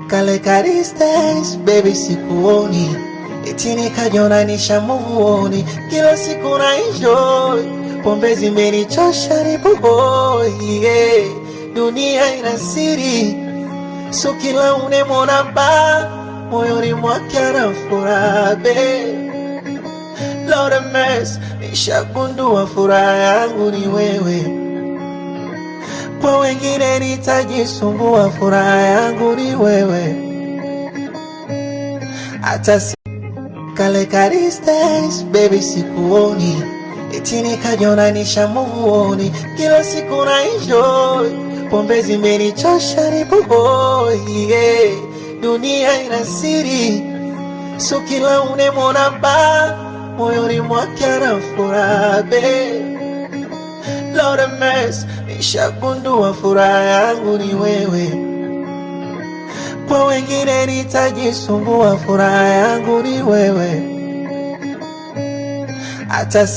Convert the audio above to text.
Kale ka distance, baby sikuoni, eti nikajiona nishamuoni. Kila siku na enjoy, pombe zimenichosha nipohoi, yeah. Dunia ina siri, so kila unemwona ba moyoni mwake anafuraha, babe. Lord have mercy, nishagundua furaha yangu ni wewe. Kwa wengine nitajisumbua, furaha yangu ni wewe. Hata kale ka distance, baby sikuoni, eti nikajiona nishamuoni. Kila siku na enjoy, pombe zimenichosha nipohoi, yeah. Dunia ina siri, so kila unemwona ba moyoni mwake anafuraha, babe. Lord have mercy, nishagundua furaha yangu ni wewe. Kwa wengine nitajisumbua, furaha yangu ni wewe. Hata